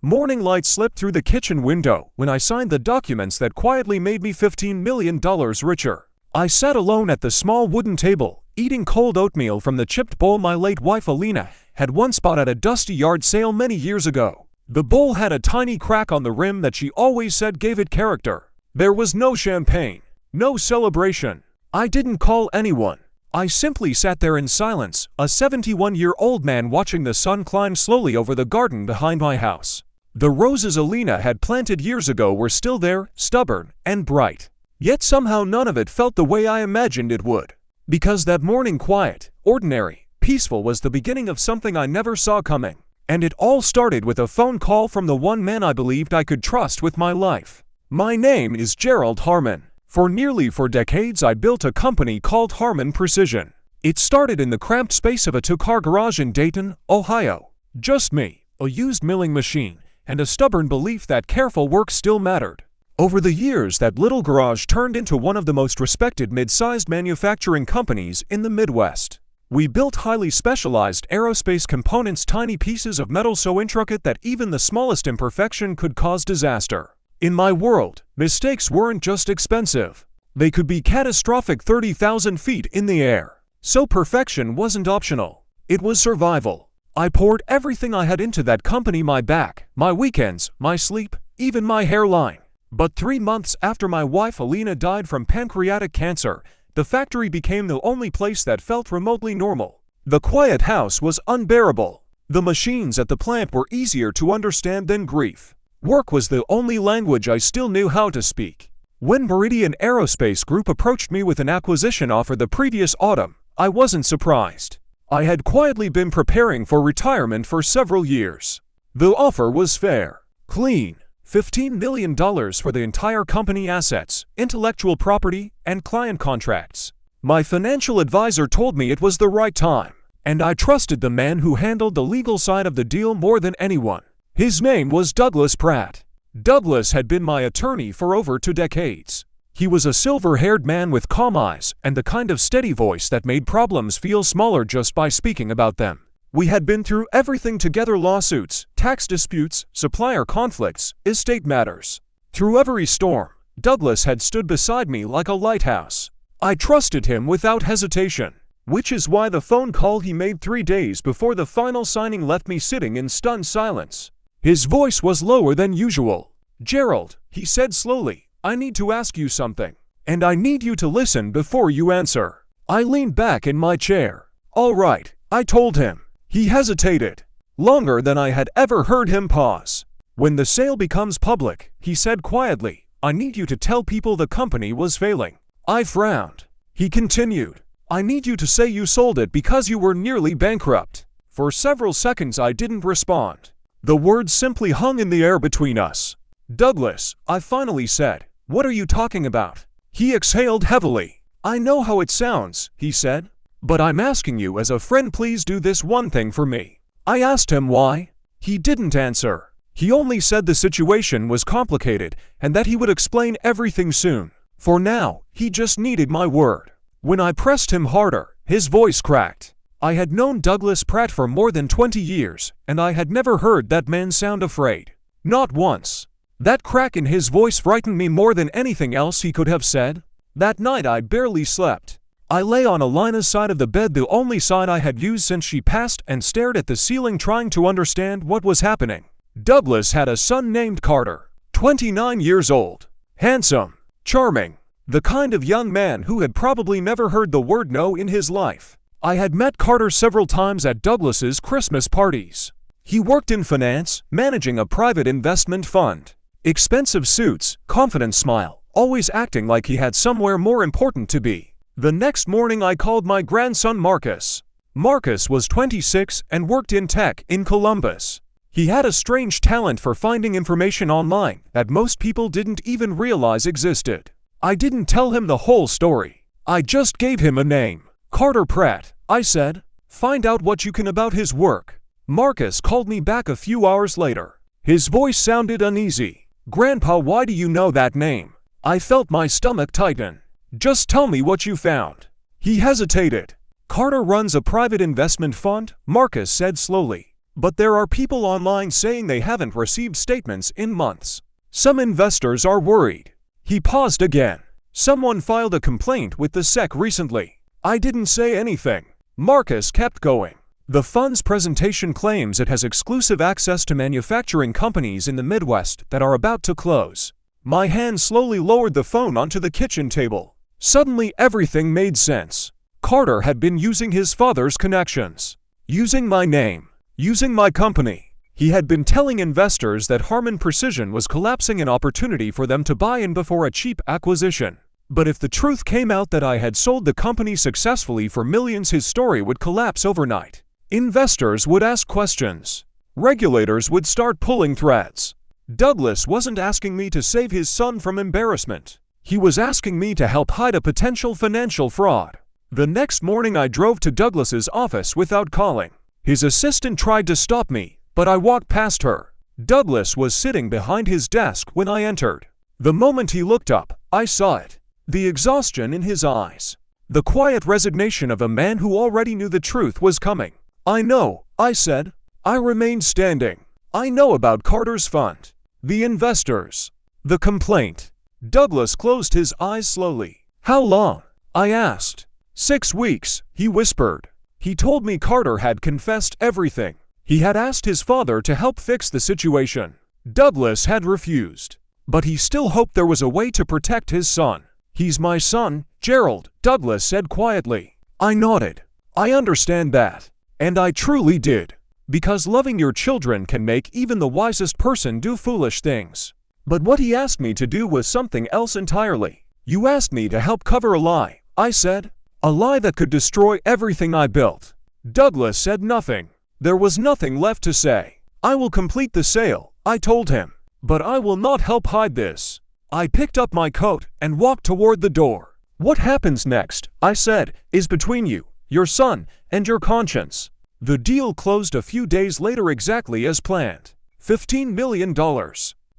Morning light slipped through the kitchen window when I signed the documents that quietly made me $15 million richer. I sat alone at the small wooden table, eating cold oatmeal from the chipped bowl my late wife Alina had once bought at a dusty yard sale many years ago. The bowl had a tiny crack on the rim that she always said gave it character. There was no champagne, no celebration. I didn't call anyone. I simply sat there in silence, a 71-year-old man watching the sun climb slowly over the garden behind my house. The roses Alina had planted years ago were still there, stubborn and bright. Yet somehow none of it felt the way I imagined it would. Because that morning quiet, ordinary, peaceful was the beginning of something I never saw coming. And it all started with a phone call from the one man I believed I could trust with my life. My name is Gerald Harmon. For nearly 4 decades I built a company called Harmon Precision. It started in the cramped space of a two-car garage in Dayton, Ohio. Just me, a used milling machine, and a stubborn belief that careful work still mattered. Over the years, that little garage turned into one of the most respected mid-sized manufacturing companies in the Midwest. We built highly specialized aerospace components, tiny pieces of metal so intricate that even the smallest imperfection could cause disaster. In my world, mistakes weren't just expensive. They could be catastrophic 30,000 feet in the air. So perfection wasn't optional. It was survival. I poured everything I had into that company, my back, my weekends, my sleep, even my hairline. But 3 months after my wife Alina died from pancreatic cancer, the factory became the only place that felt remotely normal. The quiet house was unbearable. The machines at the plant were easier to understand than grief. Work was the only language I still knew how to speak. When Meridian Aerospace Group approached me with an acquisition offer the previous autumn, I wasn't surprised. I had quietly been preparing for retirement for several years. The offer was fair, clean, $15 million for the entire company assets, intellectual property, and client contracts. My financial advisor told me it was the right time, and I trusted the man who handled the legal side of the deal more than anyone. His name was Douglas Pratt. Douglas had been my attorney for over 2 decades. He was a silver-haired man with calm eyes and the kind of steady voice that made problems feel smaller just by speaking about them. We had been through everything together: lawsuits, tax disputes, supplier conflicts, estate matters. Through every storm, Douglas had stood beside me like a lighthouse. I trusted him without hesitation, which is why the phone call he made 3 days before the final signing left me sitting in stunned silence. His voice was lower than usual. "Gerald," he said slowly, "I need to ask you something, and I need you to listen before you answer." I leaned back in my chair. "All right," I told him. He hesitated, longer than I had ever heard him pause. "When the sale becomes public," he said quietly, "I need you to tell people the company was failing." I frowned. He continued, "I need you to say you sold it because you were nearly bankrupt." For several seconds I didn't respond. The words simply hung in the air between us. "Douglas," I finally said, "what are you talking about?" He exhaled heavily. "I know how it sounds," he said, "but I'm asking you as a friend, please do this one thing for me." I asked him why. He didn't answer. He only said the situation was complicated and that he would explain everything soon. For now, he just needed my word. When I pressed him harder, his voice cracked. I had known Douglas Pratt for more than 20 years, and I had never heard that man sound afraid. Not once. That crack in his voice frightened me more than anything else he could have said. That night I barely slept. I lay on Alina's side of the bed, the only side I had used since she passed, and stared at the ceiling trying to understand what was happening. Douglas had a son named Carter, 29 years old, handsome, charming, the kind of young man who had probably never heard the word no in his life. I had met Carter several times at Douglas's Christmas parties. He worked in finance, managing a private investment fund. Expensive suits, confident smile, always acting like he had somewhere more important to be. The next morning I called my grandson Marcus. Marcus was 26 and worked in tech in Columbus. He had a strange talent for finding information online that most people didn't even realize existed. I didn't tell him the whole story. I just gave him a name. "Carter Pratt," I said. "Find out what you can about his work." Marcus called me back a few hours later. His voice sounded uneasy. "Grandpa, why do you know that name?" I felt my stomach tighten. "Just tell me what you found." He hesitated. "Carter runs a private investment fund," Marcus said slowly. But there are people online saying they haven't received statements in months. Some investors are worried. He paused again. Someone filed a complaint with the SEC recently. I didn't say anything. Marcus kept going. The fund's presentation claims it has exclusive access to manufacturing companies in the Midwest that are about to close. My hand slowly lowered the phone onto the kitchen table. Suddenly everything made sense. Carter had been using his father's connections, using my name, using my company. He had been telling investors that Harman Precision was collapsing, an opportunity for them to buy in before a cheap acquisition. But if the truth came out that I had sold the company successfully for millions, his story would collapse overnight. Investors would ask questions. Regulators would start pulling threads. Douglas wasn't asking me to save his son from embarrassment. He was asking me to help hide a potential financial fraud. The next morning I drove to Douglas's office without calling. His assistant tried to stop me, but I walked past her. Douglas was sitting behind his desk when I entered. The moment he looked up, I saw it. The exhaustion in his eyes. The quiet resignation of a man who already knew the truth was coming. I know, I said. I remained standing. I know about Carter's fund. The investors. The complaint. Douglas closed his eyes slowly. How long? I asked. 6 weeks, he whispered. He told me Carter had confessed everything. He had asked his father to help fix the situation. Douglas had refused. But he still hoped there was a way to protect his son. He's my son, Gerald, Douglas said quietly. I nodded. I understand that. And I truly did. Because loving your children can make even the wisest person do foolish things. But what he asked me to do was something else entirely. You asked me to help cover a lie, I said. A lie that could destroy everything I built. Douglas said nothing. There was nothing left to say. I will complete the sale, I told him. But I will not help hide this. I picked up my coat and walked toward the door. What happens next, I said, is between you, your son, and your conscience. The deal closed a few days later exactly as planned. $15 million.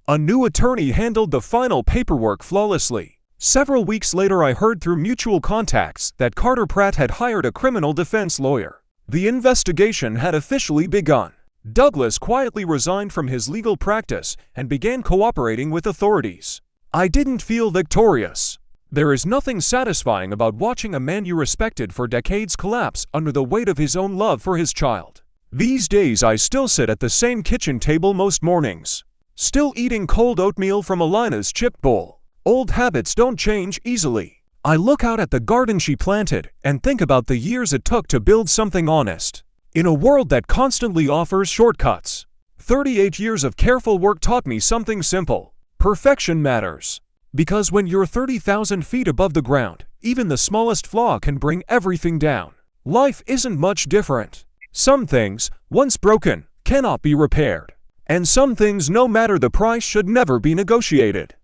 A new attorney handled the final paperwork flawlessly. Several weeks later I heard through mutual contacts that Carter Pratt had hired a criminal defense lawyer. The investigation had officially begun. Douglas quietly resigned from his legal practice and began cooperating with authorities. I didn't feel victorious. There is nothing satisfying about watching a man you respected for decades collapse under the weight of his own love for his child. These days I still sit at the same kitchen table most mornings. Still eating cold oatmeal from Alina's chip bowl. Old habits don't change easily. I look out at the garden she planted and think about the years it took to build something honest. In a world that constantly offers shortcuts, 38 years of careful work taught me something simple. Perfection matters. Because when you're 30,000 feet above the ground, even the smallest flaw can bring everything down. Life isn't much different. Some things, once broken, cannot be repaired. And some things, no matter the price, should never be negotiated.